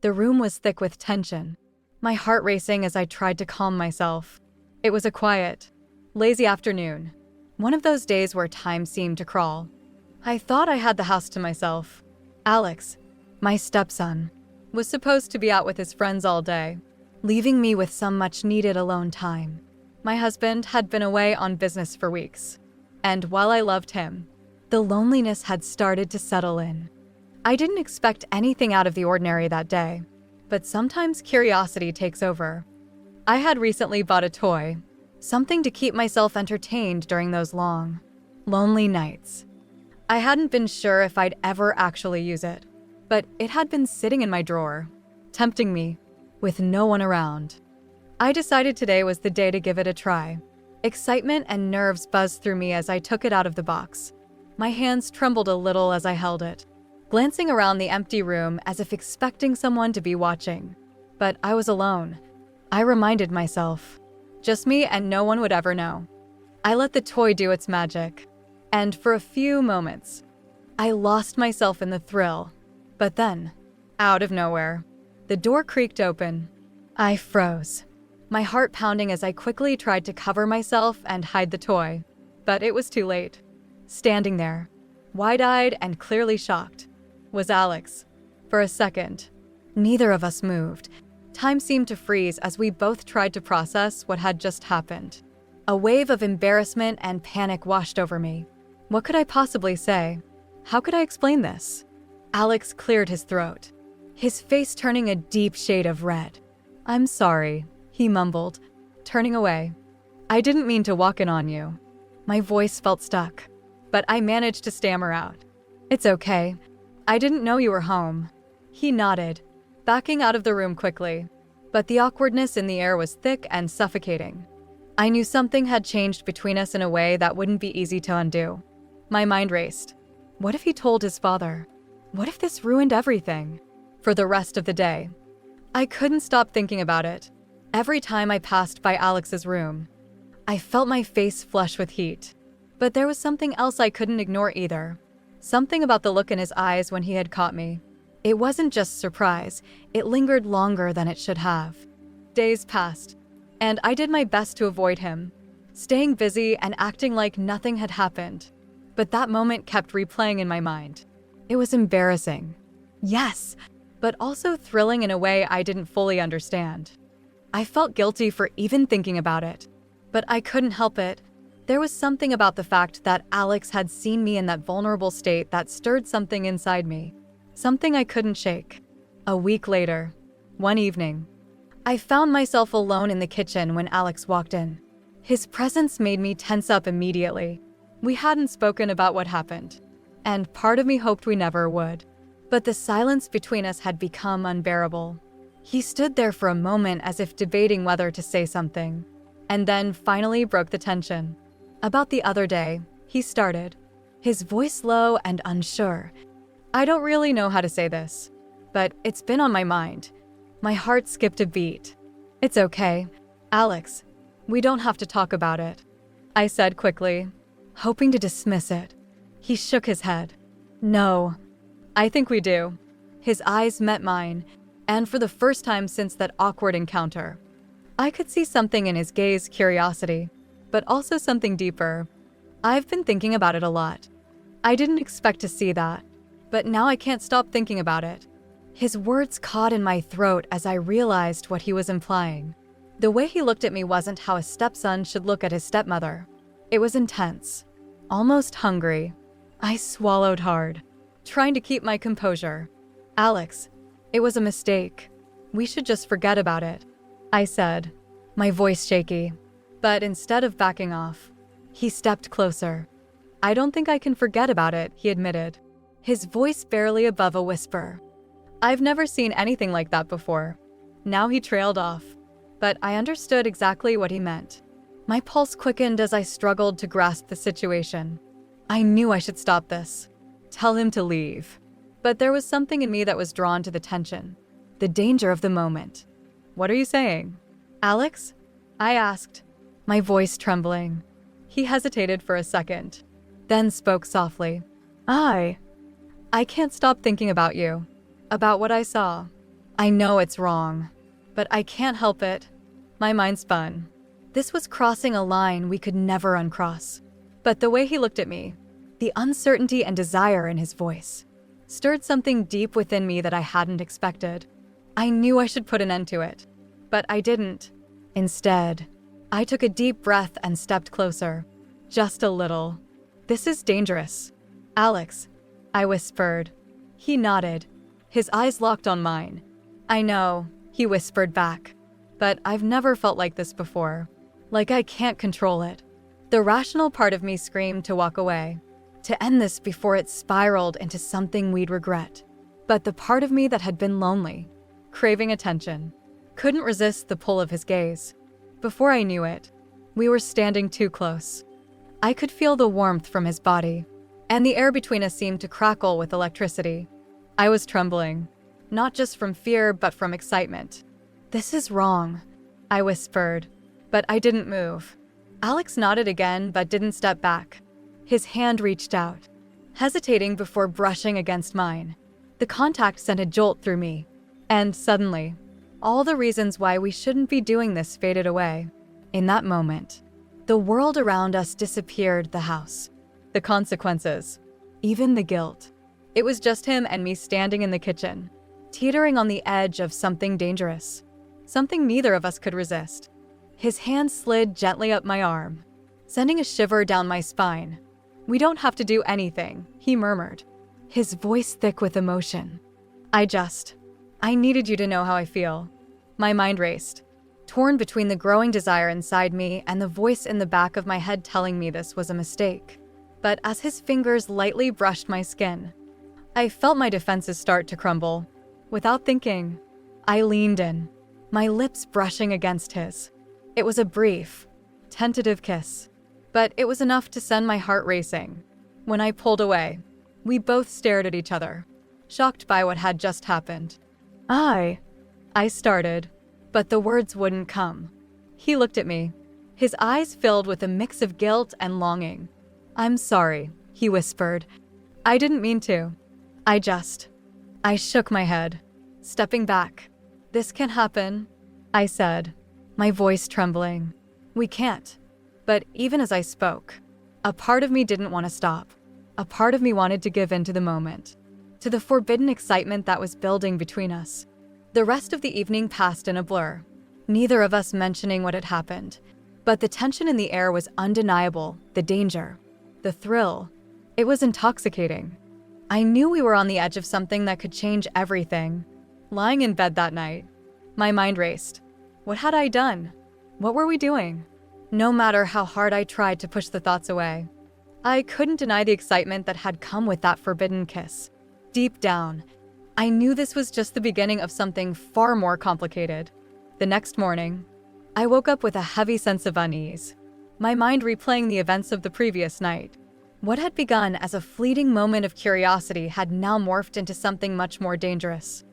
The room was thick with tension, my heart racing as I tried to calm myself. It was a quiet, lazy afternoon, one of those days where time seemed to crawl. I thought I had the house to myself. Alex, my stepson, was supposed to be out with his friends all day, leaving me with some much-needed alone time. My husband had been away on business for weeks, and while I loved him, the loneliness had started to settle in. I didn't expect anything out of the ordinary that day, but sometimes curiosity takes over. I had recently bought a toy, something to keep myself entertained during those long, lonely nights. I hadn't been sure if I'd ever actually use it, but it had been sitting in my drawer, tempting me, with no one around. I decided today was the day to give it a try. Excitement and nerves buzzed through me as I took it out of the box. My hands trembled a little as I held it, glancing around the empty room as if expecting someone to be watching. But I was alone. I reminded myself, just me and no one would ever know. I let the toy do its magic, and for a few moments, I lost myself in the thrill. But then, out of nowhere, the door creaked open. I froze, my heart pounding as I quickly tried to cover myself and hide the toy. But it was too late. Standing there, wide-eyed and clearly shocked, was Alex. For a second, neither of us moved. Time seemed to freeze as we both tried to process what had just happened. A wave of embarrassment and panic washed over me. What could I possibly say? How could I explain this? Alex cleared his throat, his face turning a deep shade of red. "I'm sorry," he mumbled, turning away. "I didn't mean to walk in on you." My voice felt stuck, but I managed to stammer out, "It's okay. I didn't know you were home." He nodded, backing out of the room quickly, but the awkwardness in the air was thick and suffocating. I knew something had changed between us in a way that wouldn't be easy to undo. My mind raced. What if he told his father? What if this ruined everything? For the rest of the day, I couldn't stop thinking about it. Every time I passed by Alex's room, I felt my face flush with heat. But there was something else I couldn't ignore either. Something about the look in his eyes when he had caught me. It wasn't just surprise, it lingered longer than it should have. Days passed, and I did my best to avoid him, staying busy and acting like nothing had happened. But that moment kept replaying in my mind. It was embarrassing, yes, but also thrilling in a way I didn't fully understand. I felt guilty for even thinking about it, but I couldn't help it. There was something about the fact that Alex had seen me in that vulnerable state that stirred something inside me, something I couldn't shake. A week later, one evening, I found myself alone in the kitchen when Alex walked in. His presence made me tense up immediately. We hadn't spoken about what happened, and part of me hoped we never would. But the silence between us had become unbearable. He stood there for a moment as if debating whether to say something, and then finally broke the tension. About the other day, he started, his voice low and unsure. "I don't really know how to say this, but it's been on my mind." My heart skipped a beat. "It's okay, Alex. We don't have to talk about it," I said quickly, hoping to dismiss it. He shook his head. "No, I think we do." His eyes met mine, and for the first time since that awkward encounter, I could see something in his gaze, curiosity, but also something deeper. I've been thinking about it a lot. I didn't expect to see that, but now I can't stop thinking about it. His words caught in my throat as I realized what he was implying. The way he looked at me wasn't how a stepson should look at his stepmother. It was intense, almost hungry. I swallowed hard, trying to keep my composure. "Alex, it was a mistake. We should just forget about it," I said, my voice shaky. But instead of backing off, he stepped closer. "I don't think I can forget about it," he admitted, his voice barely above a whisper. I've never seen anything like that before. Now he trailed off, but I understood exactly what he meant. My pulse quickened as I struggled to grasp the situation. I knew I should stop this, tell him to leave. But there was something in me that was drawn to the tension, the danger of the moment. "What are you saying, Alex?" I asked, my voice trembling. He hesitated for a second, then spoke softly. I can't stop thinking about you, about what I saw. I know it's wrong, but I can't help it. My mind spun. This was crossing a line we could never uncross. But the way he looked at me, the uncertainty and desire in his voice, stirred something deep within me that I hadn't expected. I knew I should put an end to it, but I didn't. Instead, I took a deep breath and stepped closer. Just a little. This is dangerous. Alex, I whispered. He nodded. His eyes locked on mine. I know, he whispered back, but I've never felt like this before. Like I can't control it. The rational part of me screamed to walk away, to end this before it spiraled into something we'd regret. But the part of me that had been lonely, craving attention, couldn't resist the pull of his gaze. Before I knew it, we were standing too close. I could feel the warmth from his body, and the air between us seemed to crackle with electricity. I was trembling, not just from fear, but from excitement. This is wrong, I whispered, but I didn't move. Alex nodded again, but didn't step back. His hand reached out, hesitating before brushing against mine. The contact sent a jolt through me, and suddenly, all the reasons why we shouldn't be doing this faded away. In that moment, the world around us disappeared, the house, the consequences, even the guilt. It was just him and me standing in the kitchen, teetering on the edge of something dangerous, something neither of us could resist. His hand slid gently up my arm, sending a shiver down my spine. "We don't have to do anything," he murmured, his voice thick with emotion. I needed you to know how I feel." My mind raced, torn between the growing desire inside me and the voice in the back of my head telling me this was a mistake. But as his fingers lightly brushed my skin, I felt my defenses start to crumble. Without thinking, I leaned in, my lips brushing against his. It was a brief, tentative kiss, but it was enough to send my heart racing. When I pulled away, we both stared at each other, shocked by what had just happened. I started, but the words wouldn't come. He looked at me, his eyes filled with a mix of guilt and longing. "I'm sorry," he whispered. "I didn't mean to. I shook my head, stepping back. "This can happen," I said, my voice trembling. "We can't." But even as I spoke, a part of me didn't want to stop. A part of me wanted to give in to the moment, to the forbidden excitement that was building between us. The rest of the evening passed in a blur, neither of us mentioning what had happened. But the tension in the air was undeniable, the danger, the thrill. It was intoxicating. I knew we were on the edge of something that could change everything. Lying in bed that night, my mind raced. What had I done? What were we doing? No matter how hard I tried to push the thoughts away, I couldn't deny the excitement that had come with that forbidden kiss. Deep down, I knew this was just the beginning of something far more complicated. The next morning, I woke up with a heavy sense of unease, my mind replaying the events of the previous night. What had begun as a fleeting moment of curiosity had now morphed into something much more dangerous.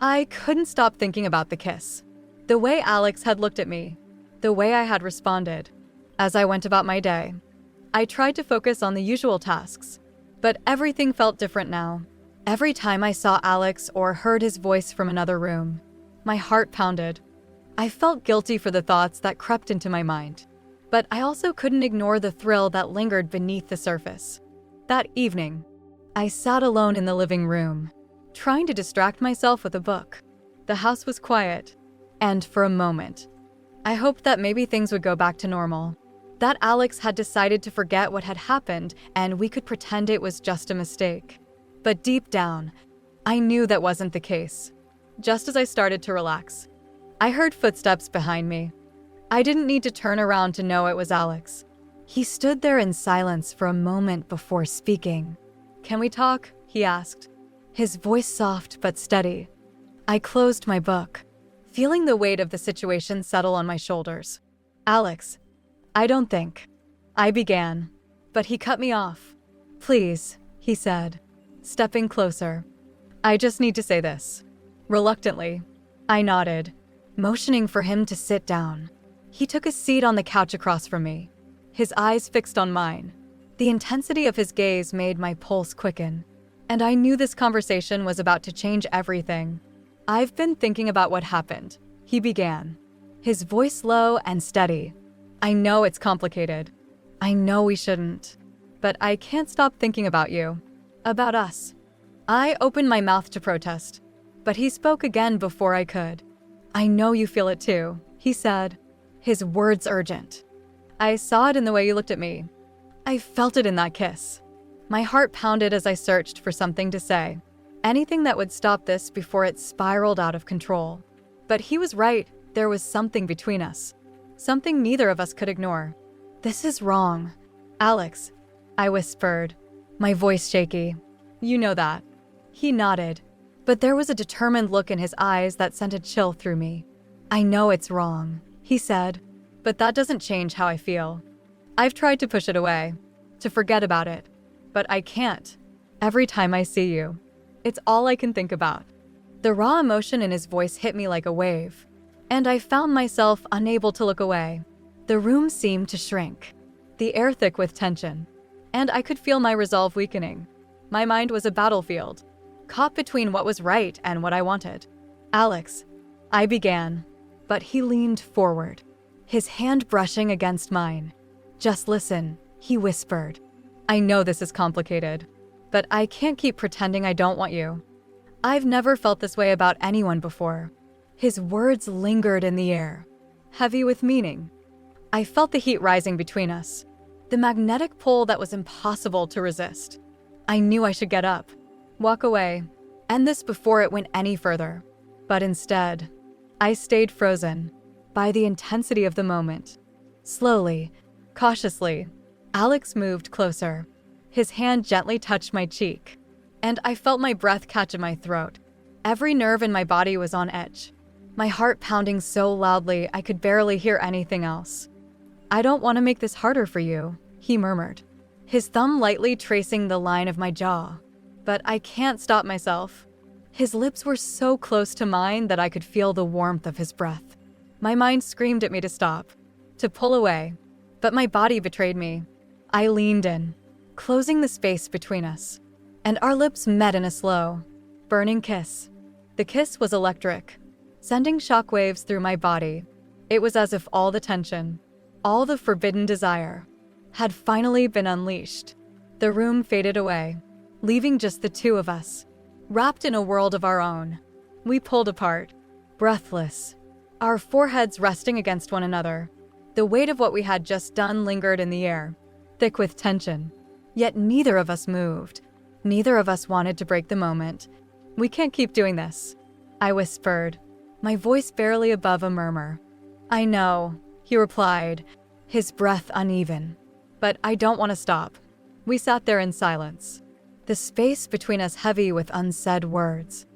I couldn't stop thinking about the kiss, the way Alex had looked at me, the way I had responded. As I went about my day, I tried to focus on the usual tasks, but everything felt different now. Every time I saw Alex or heard his voice from another room, my heart pounded. I felt guilty for the thoughts that crept into my mind, but I also couldn't ignore the thrill that lingered beneath the surface. That evening, I sat alone in the living room, trying to distract myself with a book. The house was quiet, and for a moment, I hoped that maybe things would go back to normal, that Alex had decided to forget what had happened and we could pretend it was just a mistake. But deep down, I knew that wasn't the case. Just as I started to relax, I heard footsteps behind me. I didn't need to turn around to know it was Alex. He stood there in silence for a moment before speaking. "Can we talk?" he asked, his voice soft but steady. I closed my book, feeling the weight of the situation settle on my shoulders. "Alex, I don't think," I began, but he cut me off. "Please," he said, stepping closer. "I just need to say this." Reluctantly, I nodded, motioning for him to sit down. He took a seat on the couch across from me, his eyes fixed on mine. The intensity of his gaze made my pulse quicken, and I knew this conversation was about to change everything. "I've been thinking about what happened," he began, his voice low and steady. "I know it's complicated. I know we shouldn't. But I can't stop thinking about you. About us." I opened my mouth to protest, but he spoke again before I could. "I know you feel it too," he said, his words urgent. "I saw it in the way you looked at me. I felt it in that kiss." My heart pounded as I searched for something to say. Anything that would stop this before it spiraled out of control. But he was right, there was something between us. Something neither of us could ignore. "This is wrong. Alex," I whispered, my voice shaky. "You know that." He nodded, but there was a determined look in his eyes that sent a chill through me. "I know it's wrong," he said, "but that doesn't change how I feel. I've tried to push it away, to forget about it, but I can't. Every time I see you, it's all I can think about." The raw emotion in his voice hit me like a wave, and I found myself unable to look away. The room seemed to shrink, the air thick with tension, and I could feel my resolve weakening. My mind was a battlefield, caught between what was right and what I wanted. "Alex," I began, but he leaned forward, his hand brushing against mine. "Just listen," he whispered. "I know this is complicated, but I can't keep pretending I don't want you. I've never felt this way about anyone before." His words lingered in the air, heavy with meaning. I felt the heat rising between us, the magnetic pull that was impossible to resist. I knew I should get up, walk away, end this before it went any further. But instead, I stayed frozen by the intensity of the moment. Slowly, cautiously, Alex moved closer. His hand gently touched my cheek, and I felt my breath catch in my throat. Every nerve in my body was on edge, my heart pounding so loudly I could barely hear anything else. "I don't want to make this harder for you," he murmured, his thumb lightly tracing the line of my jaw. "But I can't stop myself." His lips were so close to mine that I could feel the warmth of his breath. My mind screamed at me to stop, to pull away, but my body betrayed me. I leaned in, closing the space between us, and our lips met in a slow, burning kiss. The kiss was electric, sending shockwaves through my body. It was as if all the tension, all the forbidden desire, had finally been unleashed. The room faded away, leaving just the two of us, wrapped in a world of our own. We pulled apart, breathless, our foreheads resting against one another. The weight of what we had just done lingered in the air, thick with tension. Yet neither of us moved. Neither of us wanted to break the moment. "We can't keep doing this," I whispered, my voice barely above a murmur. "I know," he replied, his breath uneven. "But I don't want to stop." We sat there in silence, the space between us heavy with unsaid words.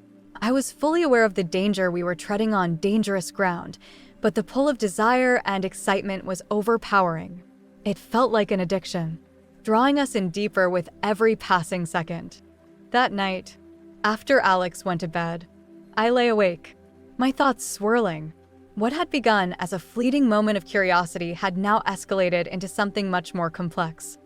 I was fully aware of the danger we were treading on dangerous ground, but the pull of desire and excitement was overpowering. It felt like an addiction, drawing us in deeper with every passing second. That night, after Alex went to bed, I lay awake, my thoughts swirling. What had begun as a fleeting moment of curiosity had now escalated into something much more complex.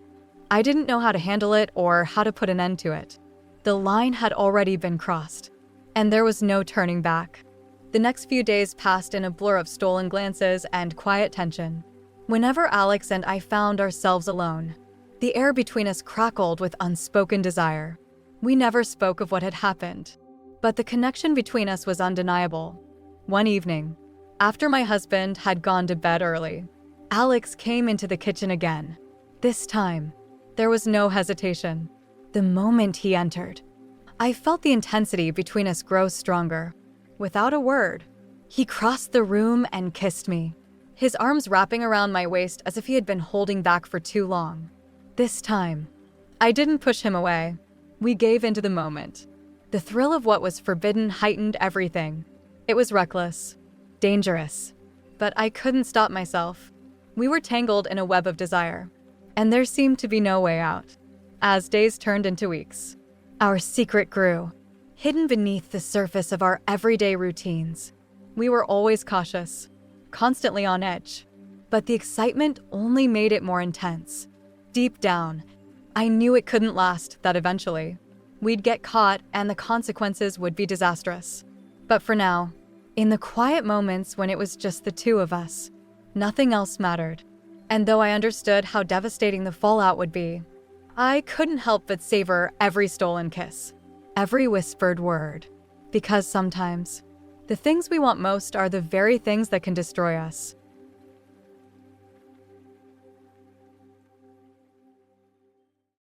I didn't know how to handle it or how to put an end to it. The line had already been crossed, and there was no turning back. The next few days passed in a blur of stolen glances and quiet tension. Whenever Alex and I found ourselves alone, the air between us crackled with unspoken desire. We never spoke of what had happened, but the connection between us was undeniable. One evening, after my husband had gone to bed early, Alex came into the kitchen again. This time, there was no hesitation. The moment he entered, I felt the intensity between us grow stronger. Without a word, he crossed the room and kissed me, his arms wrapping around my waist as if he had been holding back for too long. This time, I didn't push him away. We gave into the moment. The thrill of what was forbidden heightened everything. It was reckless, dangerous, but I couldn't stop myself. We were tangled in a web of desire, and there seemed to be no way out. As days turned into weeks, our secret grew, hidden beneath the surface of our everyday routines. We were always cautious, constantly on edge, but the excitement only made it more intense. Deep down, I knew it couldn't last, that eventually we'd get caught and the consequences would be disastrous. But for now, in the quiet moments when it was just the two of us, nothing else mattered. And though I understood how devastating the fallout would be, I couldn't help but savor every stolen kiss, every whispered word. Because sometimes, the things we want most are the very things that can destroy us.